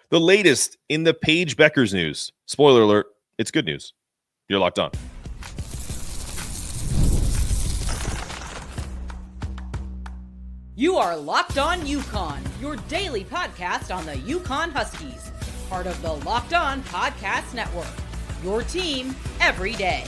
The latest in the Paige Bueckers news. Spoiler alert, it's good news. You're locked on. You are Locked On UConn, your daily podcast on the UConn Huskies. Part of the Locked On Podcast Network, your team every day.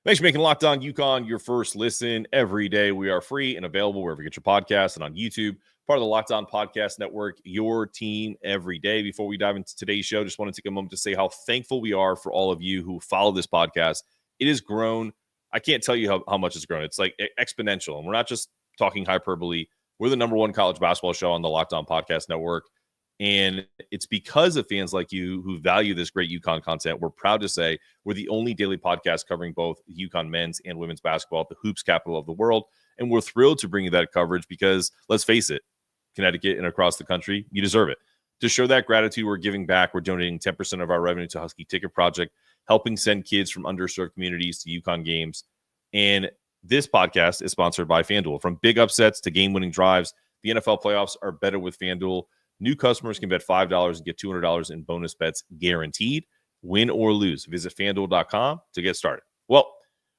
Thanks for making Locked On UConn your first listen every day. We are free and available wherever you get your podcasts and on YouTube. Part of the Locked On Podcast Network, your team every day. Before we dive into today's show, just want to take a moment to say how thankful we are for all of you who follow this podcast. It has grown. I can't tell you how much it's grown. It's like exponential. And we're not just talking hyperbole. We're the number one college basketball show on the Locked On Podcast Network. And it's because of fans like you who value this great UConn content. We're proud to say we're the only daily podcast covering both UConn men's and women's basketball at the hoops capital of the world. And we're thrilled to bring you that coverage because, let's face it, Connecticut and across the country, you deserve it. To show that gratitude, we're giving back. We're donating 10% of our revenue to Husky Ticket Project, helping send kids from underserved communities to UConn games. And this podcast is sponsored by FanDuel. From big upsets to game-winning drives, the NFL playoffs are better with FanDuel. New customers can bet $5 and get $200 in bonus bets guaranteed, win or lose. Visit FanDuel.com to get started. Well,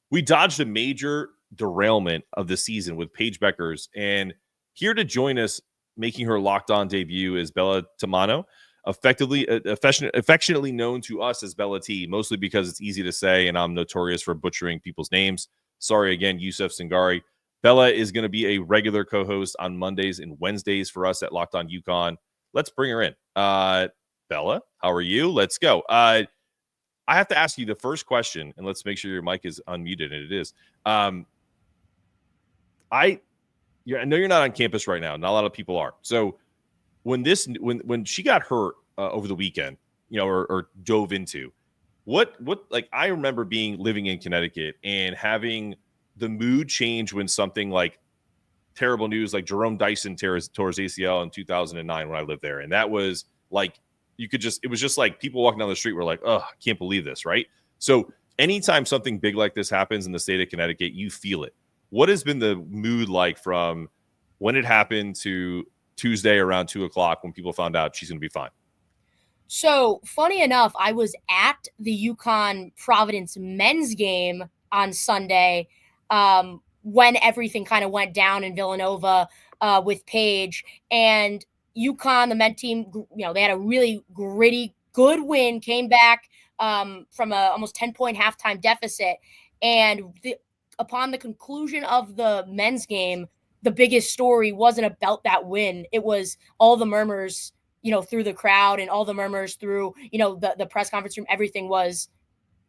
we dodged a major derailment of the season with Paige Bueckers, and here to join us, making her Locked On debut, is Bella Tomaino, affectionately known to us as Bella T, mostly because it's easy to say, and I'm notorious for butchering people's names. Sorry again, Yusuf Singari. Bella is going to be a regular co-host on Mondays and Wednesdays for us at Locked On UConn. Let's bring her in. Bella, how are you? Let's go. I have to ask you the first question, and let's make sure your mic is unmuted, and it is. I know you're not on campus right now. Not a lot of people are. So when she got hurt over the weekend, or dove into, what like I remember living in Connecticut and having the mood change when something like terrible news, like Jerome Dyson tore his ACL in 2009 when I lived there. And that was like, it was just like people walking down the street were like, oh, I can't believe this. Right. So anytime something big like this happens in the state of Connecticut, you feel it. What has been the mood like from when it happened to Tuesday around 2:00 when people found out she's going to be fine? So funny enough, I was at the UConn Providence men's game on Sunday when everything kind of went down in Villanova with Paige, and UConn, the men team, they had a really gritty, good win, came back from a almost 10-point halftime deficit. And upon the conclusion of the men's game, the biggest story wasn't about that win. It was all the murmurs, through the crowd and all the murmurs through, the press conference room. Everything was,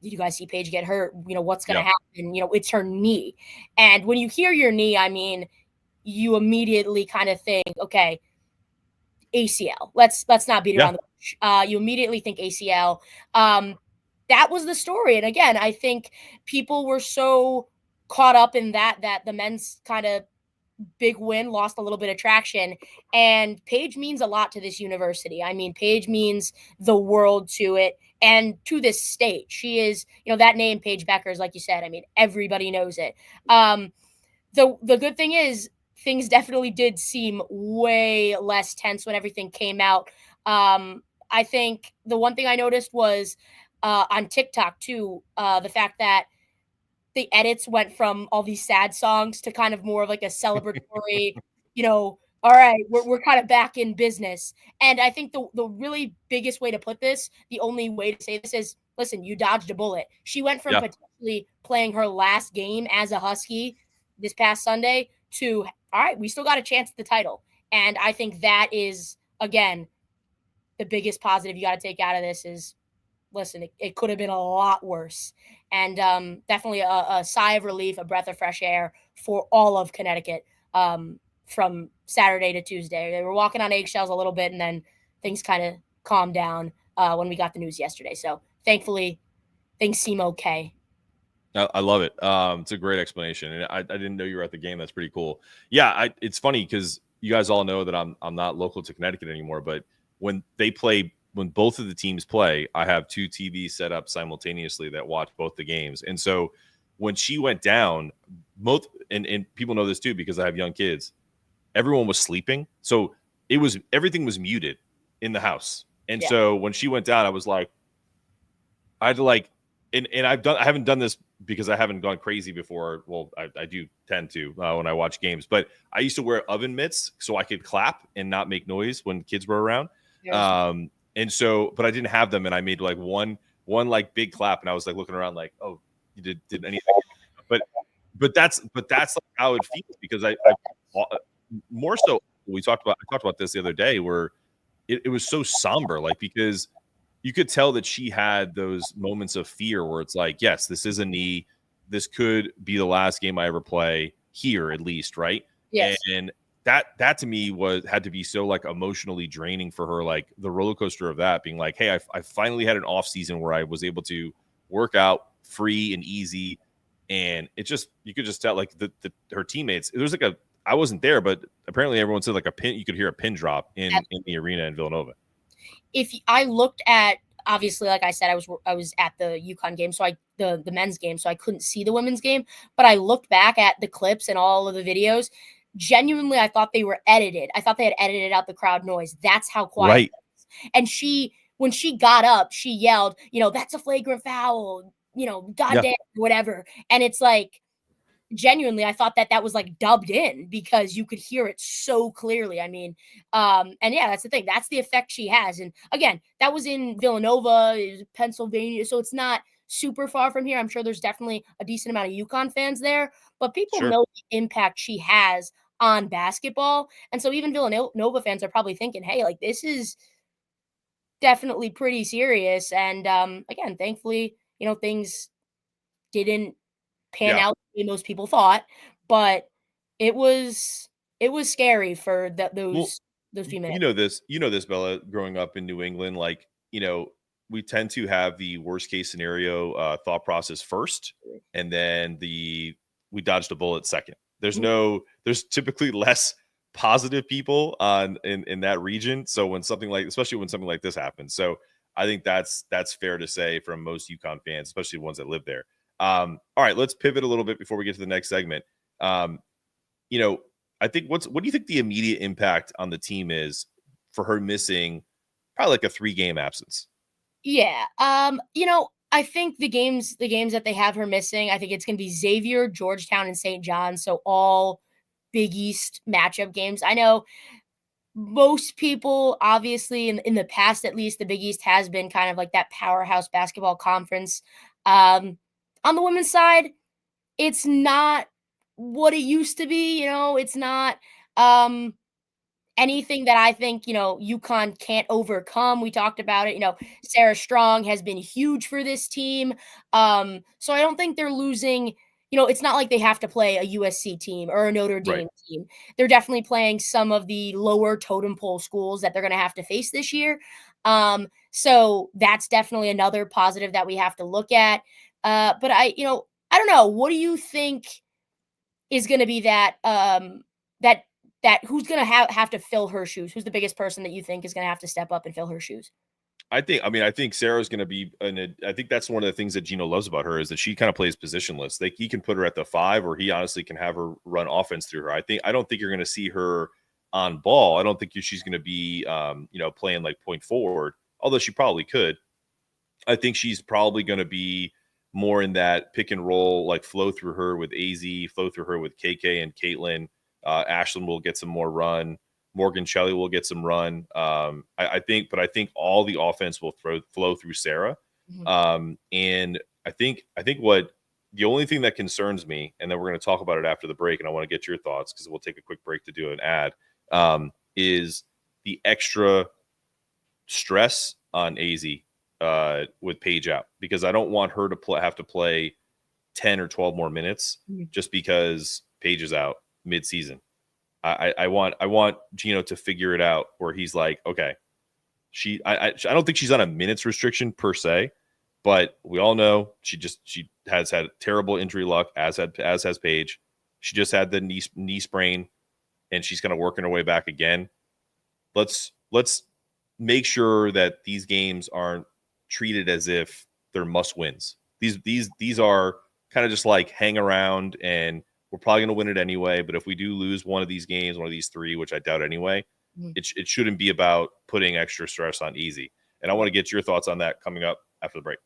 did you guys see Paige get hurt? What's going to happen? It's her knee. And when you hear your knee, I mean, you immediately kind of think, okay, ACL. Let's not beat around the bush. You immediately think ACL. That was the story. And again, I think people were so caught up in that the men's kind of big win lost a little bit of traction. And Paige means a lot to this university. I mean, Paige means the world to it and to this state. She is, that name, Paige Bueckers, like you said, I mean, everybody knows it. The good thing is things definitely did seem way less tense when everything came out. I think the one thing I noticed was on TikTok too, the fact that the edits went from all these sad songs to kind of more of like a celebratory, all right, we're kind of back in business. And I think the really biggest way to put this, the only way to say this is, listen, you dodged a bullet. She went from potentially playing her last game as a Husky this past Sunday to, all right, we still got a chance at the title. And I think that is, again, the biggest positive you got to take out of this is, listen, it could have been a lot worse. And definitely a sigh of relief, a breath of fresh air for all of Connecticut from Saturday to Tuesday. They were walking on eggshells a little bit, and then things kind of calmed down when we got the news yesterday. So thankfully, things seem okay. I love it. It's a great explanation. And I didn't know you were at the game. That's pretty cool. Yeah, it's funny because you guys all know that I'm not local to Connecticut anymore, but when both of the teams play, I have two TVs set up simultaneously that watch both the games. And so when she went down, and people know this too because I have young kids, everyone was sleeping. So everything was muted in the house. And Yeah. so when she went down, I was like, I had to like, and I haven't done this because I haven't gone crazy before. Well, I do tend to when I watch games, but I used to wear oven mitts so I could clap and not make noise when kids were around. And so, but I didn't have them, and I made like one like big clap, and I was like looking around like, oh, you did anything? But that's like how it feels, because I more so I talked about this the other day, where it was so somber, like, because you could tell that she had those moments of fear where it's like, yes, this is a knee. This could be the last game I ever play here, at least, right? Yes. And that to me had to be so like emotionally draining for her, like the roller coaster of that, being like, hey, I finally had an off season where I was able to work out free and easy. And it just, you could just tell like her teammates, there was like I wasn't there, but apparently everyone said like a pin, you could hear a pin drop in the arena in Villanova. If I looked at, obviously, like I said, I was at the UConn game, so the men's game, so I couldn't see the women's game, but I looked back at the clips and all of the videos. Genuinely, I thought they were edited. I thought they had edited out the crowd noise. That's how quiet. Right. And when she got up, she yelled, that's a flagrant foul, goddamn, whatever. And it's like, genuinely, I thought that was like dubbed in, because you could hear it so clearly. I mean, and yeah, that's the thing. That's the effect she has. And again, that was in Villanova, Pennsylvania, so it's not super far from here. I'm sure there's definitely a decent amount of UConn fans there, but people know the impact she has on basketball. And so even Villanova fans are probably thinking, hey, like, this is definitely pretty serious. And again, thankfully, things didn't pan out the way most people thought, but it was scary for those females. You know this, Bella, growing up in New England, like, we tend to have the worst case scenario thought process first, and then we dodged a bullet second. There's typically less positive people in that region. So especially when something like this happens. So I think that's fair to say from most UConn fans, especially the ones that live there. All right, let's pivot a little bit before we get to the next segment. I think what do you think the immediate impact on the team is for her missing probably like a 3-game absence? Yeah. I think the games that they have her missing, I think it's going to be Xavier, Georgetown, and St. John's. So all Big East matchup games. I know most people, obviously, in the past, at least, the Big East has been kind of like that powerhouse basketball conference. On the women's side, it's not what it used to be. It's not anything that I think, UConn can't overcome. We talked about it. Sarah Strong has been huge for this team. So I don't think they're losing. It's not like they have to play a USC team or a Notre Dame team. They're definitely playing some of the lower totem pole schools that they're going to have to face this year. So that's definitely another positive that we have to look at. But I don't know. What do you think is going to be that who's going to have to fill her shoes? Who's the biggest person that you think is going to have to step up and fill her shoes? I think Sarah's going to be, I think that's one of the things that Gino loves about her, is that she kind of plays positionless. Like, he can put her at the 5, or he honestly can have her run offense through her. I don't think you're going to see her on ball. I don't think she's going to be, playing like point forward, although she probably could. I think she's probably going to be more in that pick and roll, like flow through her with AZ, flow through her with KK and Caitlin. Ashlyn will get some more run. Morgan Shelley will get some run. I think all the offense will flow through Sarah. And I think what the only thing that concerns me, and then we're going to talk about it after the break, and I want to get your thoughts because we'll take a quick break to do an ad, is the extra stress on AZ with Paige out, because I don't want her to have to play 10 or 12 more minutes just because Paige is out mid-season. I want Gino to figure it out where he's like, okay, I don't think she's on a minutes restriction per se, but we all know she has had terrible injury luck, as has Paige. She just had the knee sprain, and she's kind of working her way back again. Let's make sure that these games aren't treated as if they're must wins. These are kind of just like hang around, and we're probably going to win it anyway. But if we do lose one of these games, one of these 3, which I doubt anyway, It shouldn't be about putting extra stress on Easy. And I want to get your thoughts on that coming up after the break.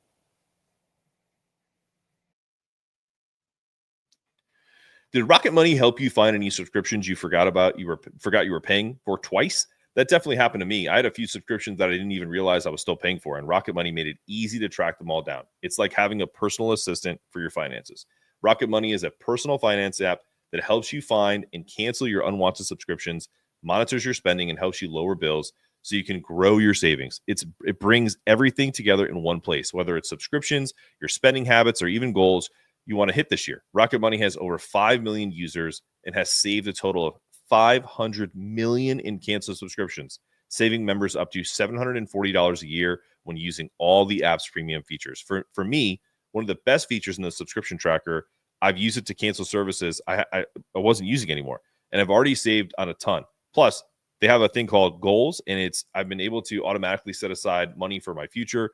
Did Rocket Money help you find any subscriptions you forgot you were paying for twice? That definitely happened to me. I had a few subscriptions that I didn't even realize I was still paying for, and Rocket Money made it easy to track them all down. It's like having a personal assistant for your finances. Rocket Money is a personal finance app that helps you find and cancel your unwanted subscriptions, monitors your spending, and helps you lower bills so you can grow your savings. It brings everything together in one place, whether it's subscriptions, your spending habits, or even goals you want to hit this year. Rocket Money has over 5 million users and has saved a total of $500 million in canceled subscriptions, saving members up to $740 a year when using all the app's premium features. For me, one of the best features in the subscription tracker, I've used it to cancel services I wasn't using anymore, and I've already saved on a ton. Plus, they have a thing called goals, and I've been able to automatically set aside money for my future.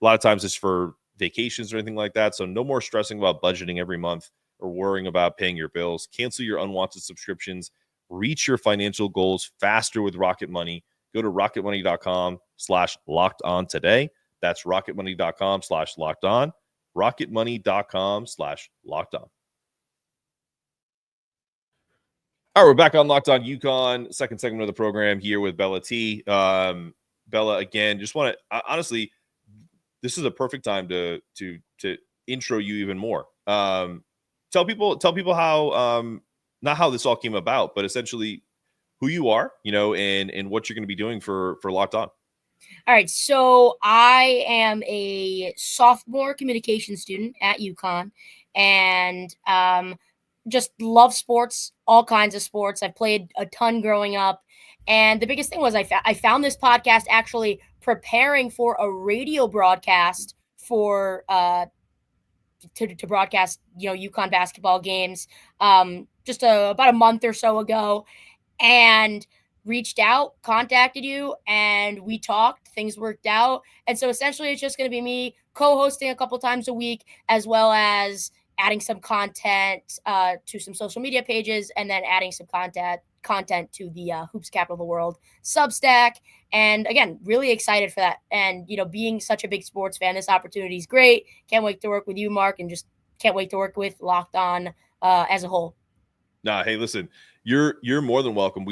A lot of times it's for vacations or anything like that. So no more stressing about budgeting every month or worrying about paying your bills. Cancel your unwanted subscriptions. Reach your financial goals faster with Rocket Money. Go to rocketmoney.com/locked on today. That's rocketmoney.com/locked on. rocketmoney.com/locked on. All right, we're back on Locked On UConn, second segment of the program here with Bella T. Bella, again, just want to honestly, this is a perfect time to intro you even more. Tell people how not how this all came about, but essentially who you are, and what you're going to be doing for Locked On. All right, so I am a sophomore communication student at UConn, and just love sports, all kinds of sports. I played a ton growing up, and the biggest thing was I found this podcast actually preparing for a radio broadcast for to broadcast UConn basketball games just about a month or so ago, and reached out, contacted you, and we talked. Things worked out, and so essentially it's just going to be me co-hosting a couple times a week, as well as adding some content to some social media pages, and then adding some content to the Hoops Capital of the World Substack. And again, really excited for that. And being such a big sports fan, this opportunity is great. Can't wait to work with you, Mark, and just can't wait to work with Locked On as a whole. Nah, hey, listen, you're more than welcome.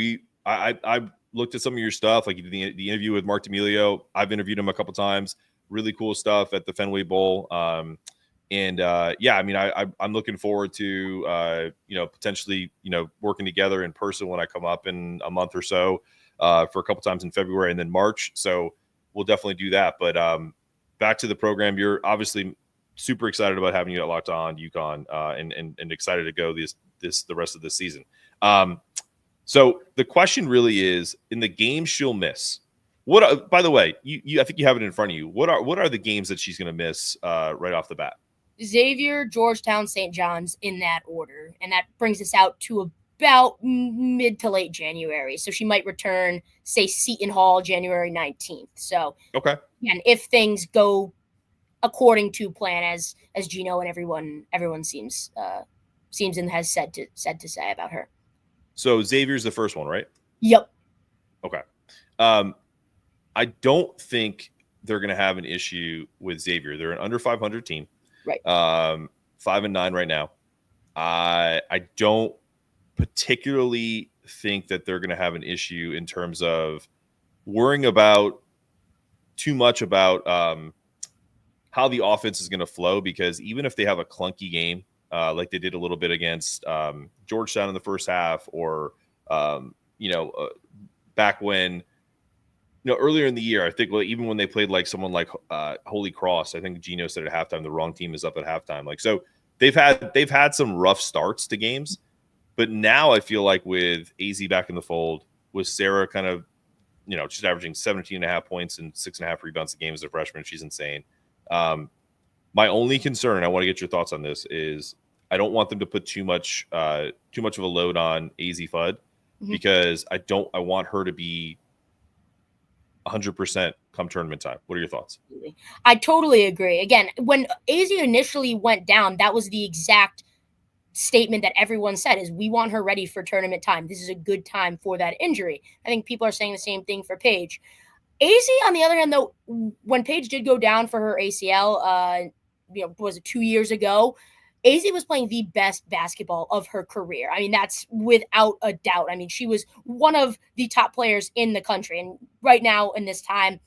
I looked at some of your stuff, like the interview with Mark D'Amelio. I've interviewed him a couple times. Really cool stuff at the Fenway Bowl. Yeah, I mean, I'm looking forward to potentially working together in person when I come up in a month or so for a couple times in February and then March. So we'll definitely do that. But back to the program, you're obviously super excited about having you at Locked On UConn and excited to go the rest of this season. So the question really is, in the games she'll miss, what? By the way, I think you have it in front of you. What are the games that she's going to miss right off the bat? Xavier, Georgetown, St. John's, in that order, and that brings us out to about mid to late January. So she might return, say, Seton Hall, January 19th. So okay, and if things go according to plan, as Gino and everyone seems and has said to say about her. So Xavier's the first one, right? Yep. Okay. I don't think they're going to have an issue with Xavier. They're an under 500 team. Right. 5-9 right now. I don't particularly think that they're going to have an issue in terms of worrying about too much about how the offense is going to flow, because even if they have a clunky game, like they did a little bit against Georgetown in the first half, or back when earlier in the year, I think even when they played like someone like Holy Cross, I think Gino said at halftime the wrong team is up at halftime. Like, so they've had some rough starts to games, but now I feel like with AZ back in the fold, with Sarah kind of she's averaging 17.5 points and 6.5 rebounds a game as a freshman. She's insane. My only concern, and I want to get your thoughts on this, is I don't want them to put too much of a load on AZ Fudd, because I want her to be 100% come tournament time. What are your thoughts? I totally agree. Again, when AZ initially went down, that was the exact statement that everyone said is we want her ready for tournament time. This is a good time for that injury. I think people are saying the same thing for Paige. AZ, on the other hand, though, when Paige did go down for her ACL, was it 2 years ago? AZ was playing the best basketball of her career. I mean, that's without a doubt. I mean, she was one of the top players in the country. And right now, in this time,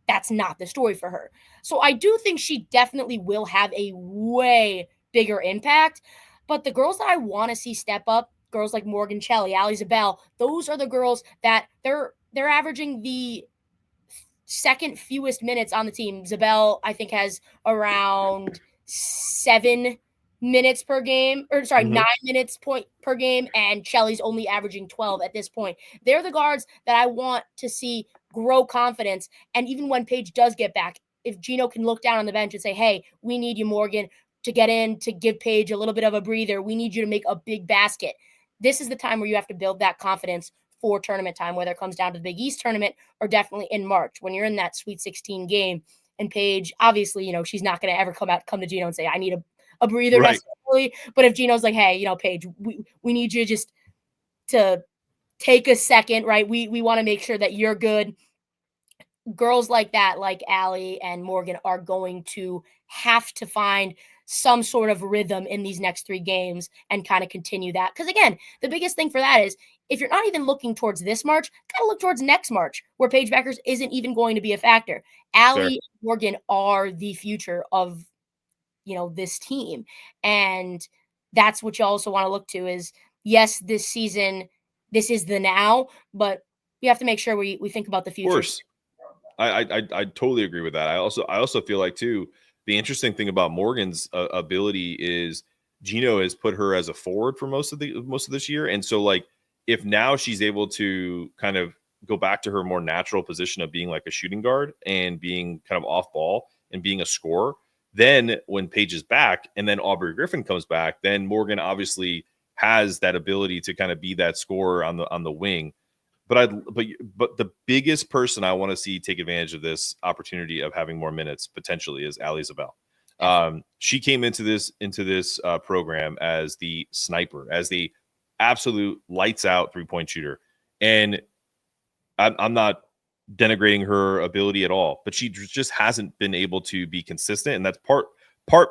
that's not the story for her. So I do think she definitely will have a way bigger impact. But the girls that I want to see step up, girls like Morgan Shelley, Ali Zabel, those are the girls that they're averaging the second fewest minutes on the team. Zabel, I think, has around 7 minutes per game, or sorry, 9 minutes per game, and Shelley's only averaging 12 at this point. They're the guards that I want to see grow confidence. And even when Paige does get back, if Gino can look down on the bench and say, hey, we need you, Morgan, to get in, to give Paige a little bit of a breather. We need you to make a big basket. This is the time where you have to build that confidence for tournament time, whether it comes down to the Big East tournament or definitely in March when you're in that Sweet 16 game. And Paige, obviously, she's not going to ever come to Gino and say, I need a breather necessarily. But if Gino's like, hey, Paige, we need you just to take a second, right? We want to make sure that you're good. Girls like that, like Allie and Morgan, are going to have to find some sort of rhythm in these next 3 games and kind of continue that. Because again, the biggest thing for that is if you're not even looking towards this March, gotta look towards next March, where Paige Bueckers isn't even going to be a factor. Allie and Morgan are the future of this team. And that's what you also want to look to is, yes, this season, this is the now, but we have to make sure we think about the future. Of course. I totally agree with that. I also feel like too, the interesting thing about Morgan's ability is Gino has put her as a forward for most of this year. And so like, if now she's able to kind of go back to her more natural position of being like a shooting guard and being kind of off ball and being a scorer, then when Paige is back and then Aubrey Griffin comes back, then Morgan obviously has that ability to kind of be that scorer on the wing. But the biggest person I want to see take advantage of this opportunity of having more minutes potentially is Ali Zabel. She came into this program as the sniper, as the absolute lights out 3-point shooter, and I'm not denigrating her ability at all, but she just hasn't been able to be consistent, and that's part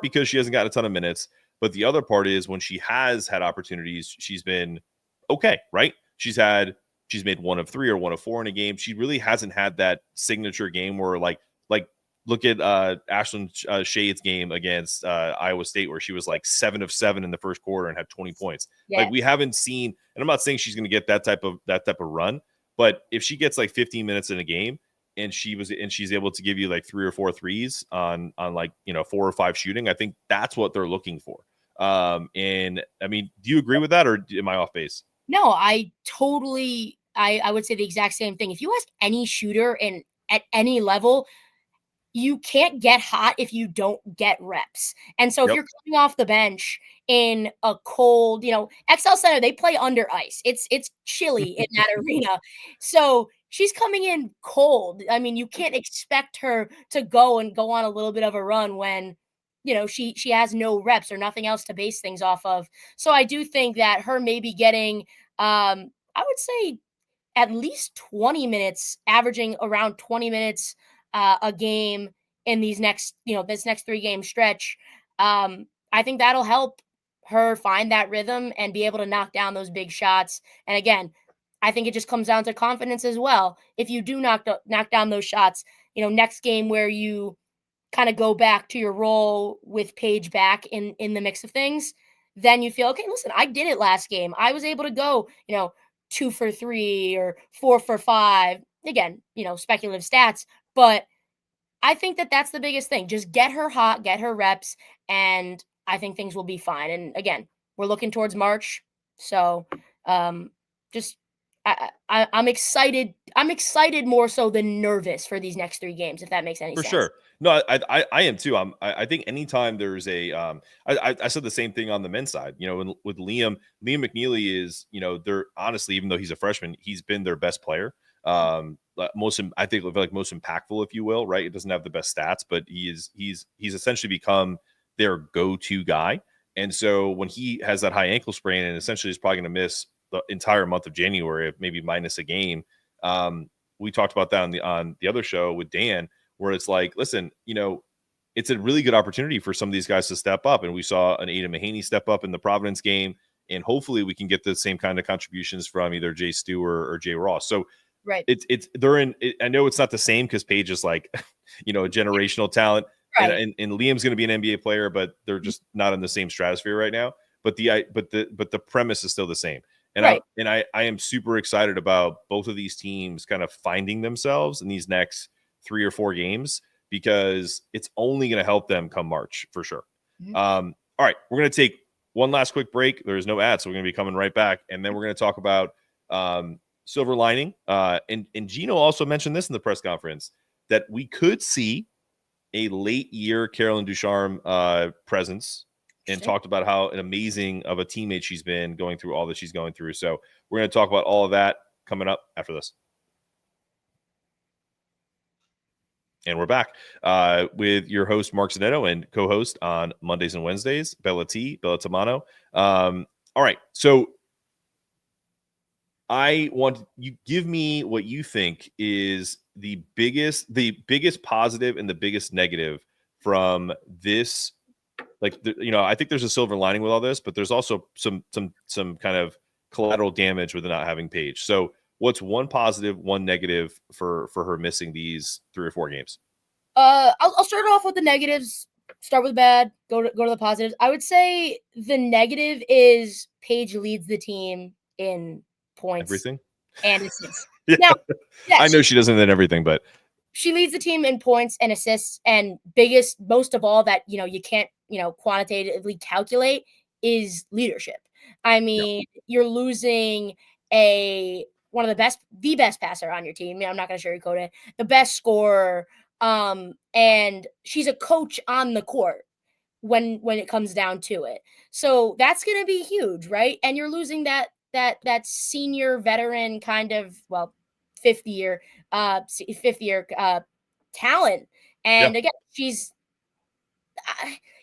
because she hasn't gotten a ton of minutes. But the other part is when she has had opportunities, she's been okay, right? She's made 1 of 3 or 1 of 4 in a game. She really hasn't had that signature game where like look at Ashlyn Shade's game against Iowa State where she was like 7 of 7 in the first quarter and had 20 points. Yeah. Like we haven't seen, and I'm not saying she's going to get that type of run, but if she gets like 15 minutes in a game and she's able to give you like 3 or 4 threes on like 4 or 5 shooting, I think that's what they're looking for. And I mean, do you agree with that or am I off base? No, I totally, I would say the exact same thing. If you ask any shooter at any level, you can't get hot if you don't get reps. And so if you're coming off the bench in a cold, XL Center, they play under ice. It's chilly in that arena. So she's coming in cold. I mean, you can't expect her to go on a little bit of a run when she has no reps or nothing else to base things off of. So I do think that her maybe getting, I would say at least 20 minutes, averaging around 20 minutes a game in these next 3 game stretch. I think that'll help her find that rhythm and be able to knock down those big shots. And again, I think it just comes down to confidence as well. If you do knock down those shots, next game where you kind of go back to your role with Paige back in the mix of things, then you feel, okay, listen, I did it last game. I was able to go, 2 for 3 or 4 for 5. Again, speculative stats, but I think that that's the biggest thing. Just get her hot, get her reps, and I think things will be fine. And again, we're looking towards March. So I'm excited. I'm excited more so than nervous for these next 3 games, if that makes any sense. For sure. No, I am too. I think anytime there's I said the same thing on the men's side, with Liam McNeely is, they're honestly, even though he's a freshman, he's been their best player. Most impactful, if you will, right? It doesn't have the best stats, but he's essentially become their go-to guy. And so when he has that high ankle sprain and essentially is probably going to miss the entire month of January, maybe minus a game. We talked about that on the other show with Dan, where it's like, listen, it's a really good opportunity for some of these guys to step up. And we saw an Aiden Mahaney step up in the Providence game. And hopefully we can get the same kind of contributions from either Jay Stewart or Jay Ross. So right. I know it's not the same because Paige is like, a generational talent. Right. And Liam's going to be an NBA player, but they're just not in the same stratosphere right now. But the premise is still the same. And right. I am super excited about both of these teams kind of finding themselves in these next 3 or 4 games, because it's only going to help them come March for sure. Mm-hmm. All right, we're going to take one last quick break. There's no ads, so we're going to be coming right back, and then we're going to talk about silver lining. And Gino also mentioned this in the press conference, that we could see a late year Carolyn Ducharme presence, and talked about how an amazing of a teammate she's been going through all that she's going through. So we're going to talk about all of that coming up after this. And we're back with your host, Mark Zanetto, and co-host on Mondays and Wednesdays, Bella Tomaino. All right. So I want you give me what you think is the biggest positive and the biggest negative from this. Like, I think there's a silver lining with all this, but there's also some kind of collateral damage with not having Paige. So what's one positive, one negative for her missing these 3 or 4 games? I'll start off with the negatives. Start with bad. Go to the positives. I would say the negative is Paige leads the team in points, everything, and assists. Yeah. Now, yeah, I know she doesn't in everything, but she leads the team in points and assists. And most of all that you can't quantitatively calculate is leadership. I mean, you're losing the best passer on your team. I'm not going to sugarcoat it. The best scorer. And she's a coach on the court when it comes down to it. So that's going to be huge, right? And you're losing that senior veteran kind of, fifth year talent. And again,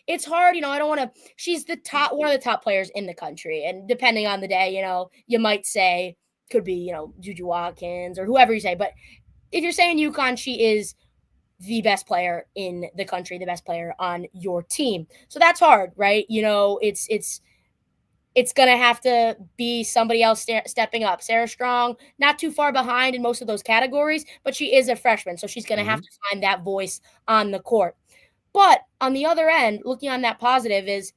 it's hard, I don't want to. She's one of the top players in the country, and depending on the day, you might say could be, Juju Watkins or whoever you say. But if you're saying UConn, she is the best player in the country, the best player on your team. So that's hard, right? It's going to have to be somebody else stepping up. Sarah Strong, not too far behind in most of those categories, but she is a freshman, so she's going to have to find that voice on the court. But on the other end, looking on that positive, is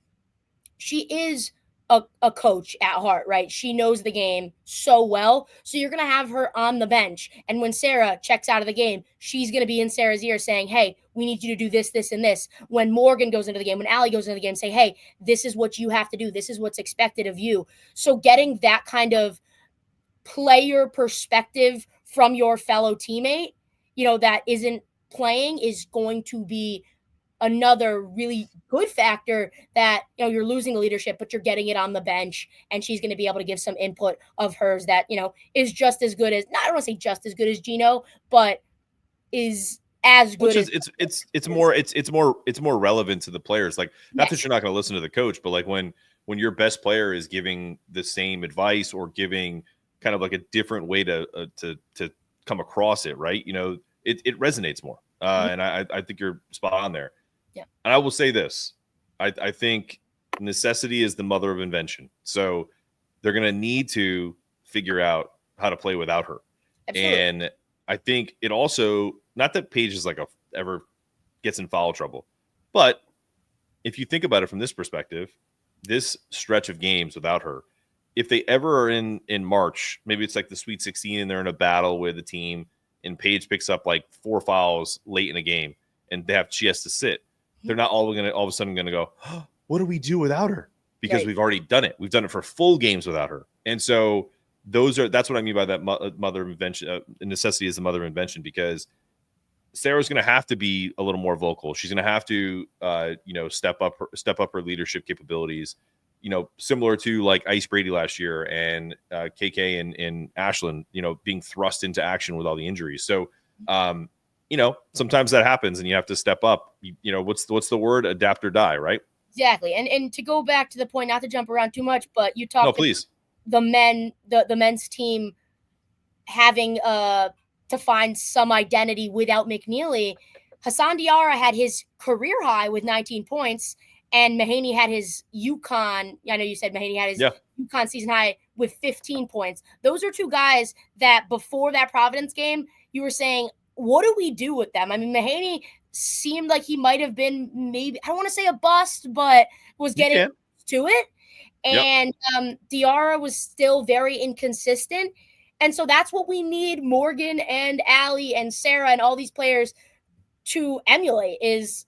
she is a coach at heart, right? She knows the game so well. So you're going to have her on the bench. And when Sarah checks out of the game, she's going to be in Sarah's ear saying, hey, we need you to do this, this, and this. When Morgan goes into the game, when Allie goes into the game, say, hey, this is what you have to do. This is what's expected of you. So getting that kind of player perspective from your fellow teammate, that isn't playing, is going to be another really good factor, that you're losing the leadership, but you're getting it on the bench, and she's going to be able to give some input of hers that is just as good as, not, I don't want to say just as good as Gino, but is as good as it's more relevant to the players. Like, not that you're not going to listen to the coach, but like when your best player is giving the same advice or giving kind of like a different way to come across it, right? It resonates more. And I think you're spot on there. Yeah. And I will say this. I think necessity is the mother of invention. So they're going to need to figure out how to play without her. Absolutely. And I think it also, not that Paige is ever gets in foul trouble, but if you think about it from this perspective, this stretch of games without her, if they ever are in March, maybe it's like the Sweet 16 and they're in a battle with the team, and Paige picks up 4 fouls late in a game, and she has to sit. They're not all of a sudden going to go, oh, what do we do without her? Because we've already done it. We've done it for full games without her. And so that's what I mean by that mother of invention. Necessity is the mother of invention, because Sarah's going to have to be a little more vocal. She's going to have to, step up her leadership capabilities. Similar to like Ice Brady last year and KK and Ashland, being thrust into action with all the injuries. So, sometimes that happens and you have to step up. What's the word? Adapt or die, right? Exactly. And to go back to the point, not to jump around too much, but you No, talked please. the men's team having to find some identity without McNeely. Hassan Diarra had his career high with 19 points, and Mahaney had his UConn. I know you said Mahaney had his UConn season high with 15 points. Those are two guys that before that Providence game, you were saying, what do we do with them? I mean, Mahaney seemed like he might have been maybe, I don't want to say a bust, but was getting to it. And Diarra was still very inconsistent. And so that's what we need Morgan and Allie and Sarah and all these players to emulate is,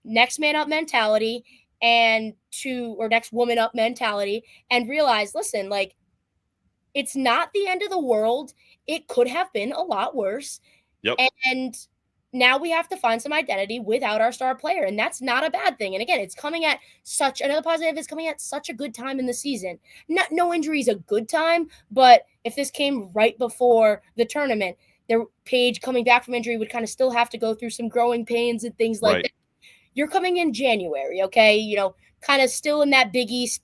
next man up mentality or next woman up mentality and realize, listen, like, it's not the end of the world. It could have been a lot worse. Yep. And now we have to find some identity without our star player. And that's not a bad thing. And again, it's coming at another positive is coming at such a good time in the season. No injury is a good time, but if this came right before the tournament, Paige coming back from injury would kind of still have to go through some growing pains and things like that. You're coming in January, okay? Kind of still in that Big East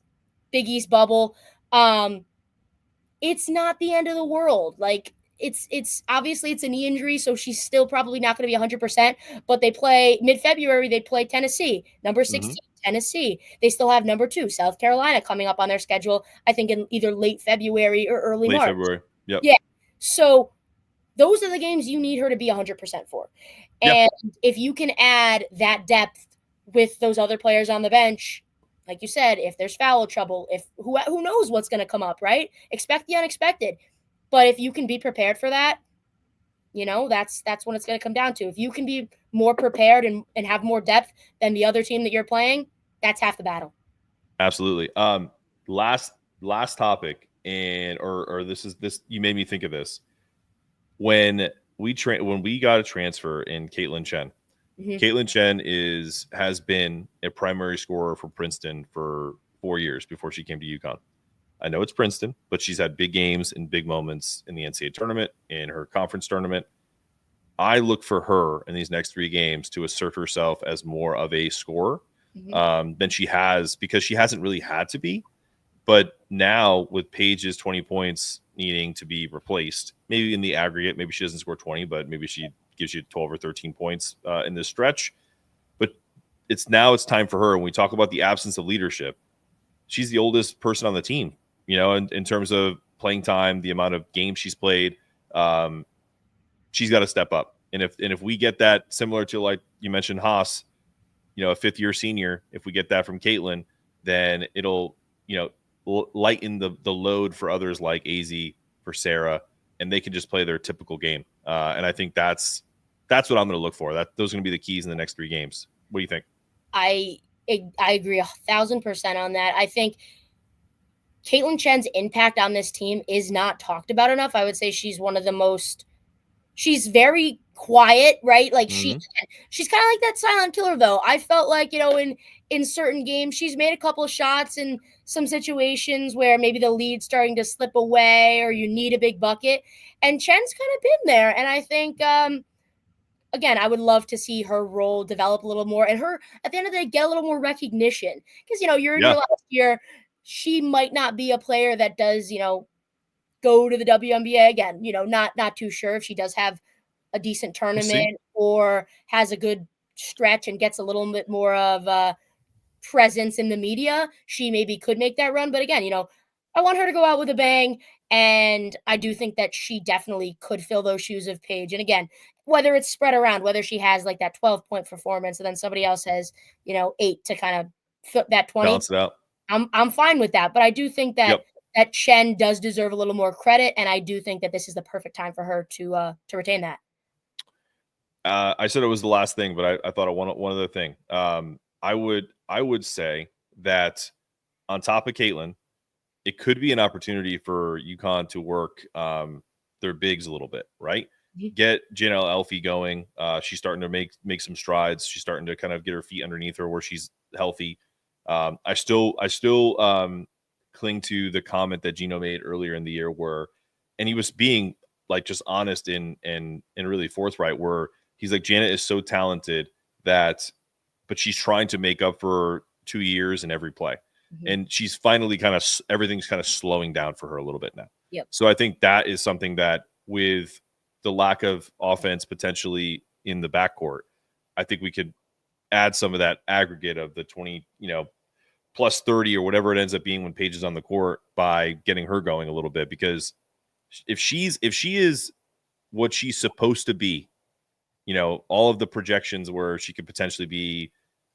bubble. It's not the end of the world. Like, it's obviously it's a knee injury, so she's still probably not going to be 100%, but they play mid-February, they play Tennessee, number 16, Tennessee. They still have number 2, South Carolina, coming up on their schedule, I think in either late February or early March. February. Yep. Yeah. So those are the games you need her to be 100% for. And if you can add that depth with those other players on the bench, like you said, if there's foul trouble, if who knows what's going to come up, right? Expect the unexpected. But if you can be prepared for that, that's when it's going to come down to. If you can be more prepared and have more depth than the other team that you're playing, that's half the battle. Absolutely. Last topic, or this you made me think of this. When we got a transfer in Caitlin Chen. Caitlin Chen has been a primary scorer for Princeton for 4 years before she came to UConn. I know it's Princeton, but she's had big games and big moments in the NCAA tournament, in her conference tournament. I look for her in these next 3 games to assert herself as more of a scorer than she has, because she hasn't really had to be. But now with Paige's 20 points needing to be replaced, maybe in the aggregate, maybe she doesn't score 20, but maybe she gives you 12 or 13 points in this stretch. But it's time for her. When we talk about the absence of leadership, she's the oldest person on the team, in terms of playing time, the amount of games she's played. She's got to step up. And if we get that, similar to, like you mentioned, Haas, a fifth-year senior, if we get that from Caitlin, then it'll, lighten the load for others like AZ, for Sarah, and they can just play their typical game. And I think that's what I'm going to look for. Those are going to be the keys in the next 3 games. What do you think? I agree 1,000% on that. I think Caitlin Chen's impact on this team is not talked about enough. I would say she's one of the most. She's very quiet, right? Like she's kind of like that silent killer, though. I felt like, in certain games, she's made a couple of shots in some situations where maybe the lead's starting to slip away or you need a big bucket. And Chen's kind of been there. And I think, again, I would love to see her role develop a little more and her, at the end of the day, get a little more recognition. Because, you're in your last year. She might not be a player that does, go to the WNBA again. Not too sure if she does have a decent tournament or has a good stretch and gets a little bit more of a presence in the media. She maybe could make that run. But again, I want her to go out with a bang. And I do think that she definitely could fill those shoes of Paige. And again, whether it's spread around, whether she has like that 12-point performance and then somebody else has, 8 to kind of fit that 20. Balance it out. I'm fine with that. But I do think that that Chen does deserve a little more credit. And I do think that this is the perfect time for her to retain that. I said it was the last thing, but I thought of one other thing. I would say that on top of Caitlin, it could be an opportunity for UConn to work their bigs a little bit, right? Get Janelle Elfie going. She's starting to make some strides. She's starting to kind of get her feet underneath her where she's healthy. I still cling to the comment that Gino made earlier in the year and he was being like just honest and really forthright, where he's like, Janet is so talented but she's trying to make up for 2 years in every play. Mm-hmm. And she's finally everything's kind of slowing down for her a little bit now. Yep. So I think that is something that, with the lack of offense potentially in the backcourt, I think we could add some of that aggregate of the 20, plus 30 or whatever it ends up being when Paige is on the court by getting her going a little bit. Because if she is what she's supposed to be, all of the projections where she could potentially be,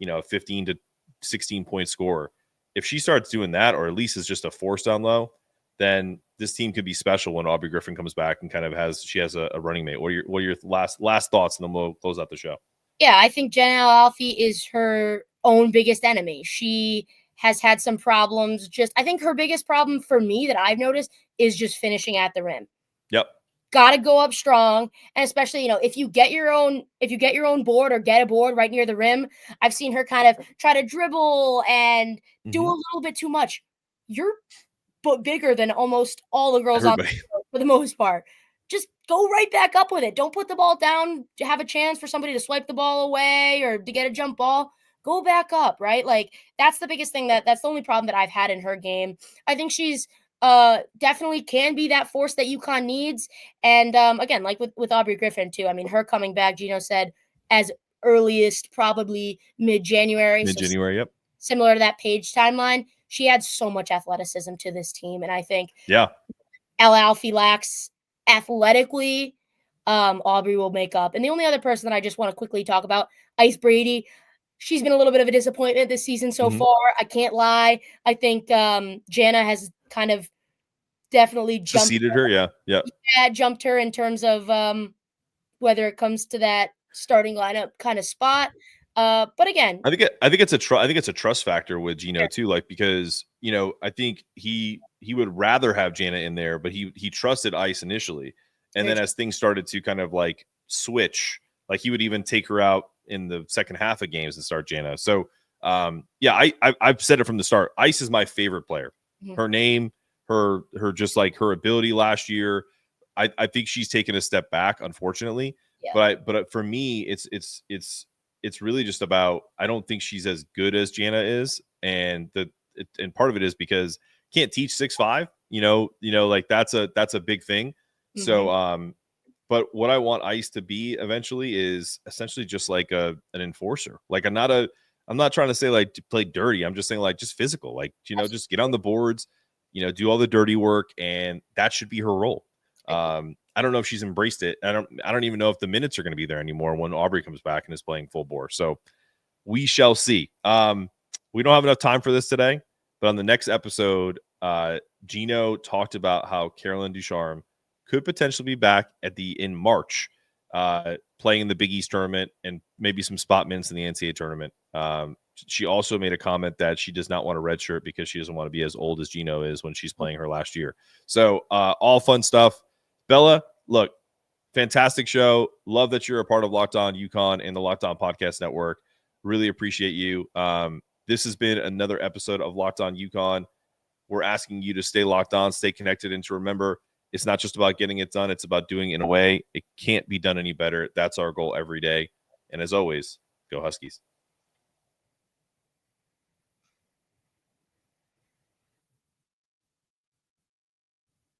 a 15 to 16 point scorer, if she starts doing that, or at least is just a force down low, then this team could be special when Aubrey Griffin comes back and kind of has a running mate. What are your last thoughts, and then we'll close out the show? Yeah, I think Jenna Alfie is her own biggest enemy. She has had some problems. I think her biggest problem for me that I've noticed is just finishing at the rim. Yep. Got to go up strong. And especially, if you get your own board or get a board right near the rim, I've seen her kind of try to dribble and do a little bit too much. You're bigger than almost all the girls on the court for the most part. Just go right back up with it. Don't put the ball down to have a chance for somebody to swipe the ball away or to get a jump ball. Go back up, right? Like, that's the biggest thing. That's the only problem that I've had in her game. I think she's definitely can be that force that UConn needs. And again, like with Aubrey Griffin too. I mean, her coming back, Gino said, as earliest probably mid-January. Mid-January, yep. Similar to that Paige timeline. She adds so much athleticism to this team. And I think Alfie lacks athletically. Aubrey will make up. And the only other person that I just want to quickly talk about, Ice Brady. She's been a little bit of a disappointment this season so far. I can't lie. I think Jana has kind of definitely jumped her. Yeah, jumped her in terms of whether it comes to that starting lineup kind of spot. But again, I think it's a trust factor with Gino too, like, because I think he would rather have Jana in there, but he trusted Ice initially, and then as things started to kind of like switch, like he would even take her out in the second half of games and start Jana. So I've said it from the start. Ice is my favorite player. Her name, her just like her ability last year. I think she's taken a step back, unfortunately. Yeah. But for me, it's really just about, I don't think she's as good as Jana is, and part of it is because can't teach 6'5", like that's a big thing. So but what I want Ice to be eventually is essentially just like an enforcer. Like, I'm not trying to say like to play dirty. I'm just saying like just physical, like, just get on the boards, do all the dirty work, and that should be her role. I don't know if she's embraced it. I don't even know if the minutes are going to be there anymore when Aubrey comes back and is playing full bore. So we shall see. We don't have enough time for this today, but on the next episode, Gino talked about how Carolyn Ducharme could potentially be back in March, playing in the Big East tournament and maybe some spot minutes in the NCAA tournament. She also made a comment that she does not want a red shirt because she doesn't want to be as old as Gino is when she's playing her last year. So all fun stuff. Bella, look, fantastic show. Love that you're a part of Locked On UConn and the Locked On Podcast Network. Really appreciate you. This has been another episode of Locked On UConn. We're asking you to stay locked on, stay connected, and to remember, it's not just about getting it done. It's about doing it in a way it can't be done any better. That's our goal every day. And as always, go Huskies.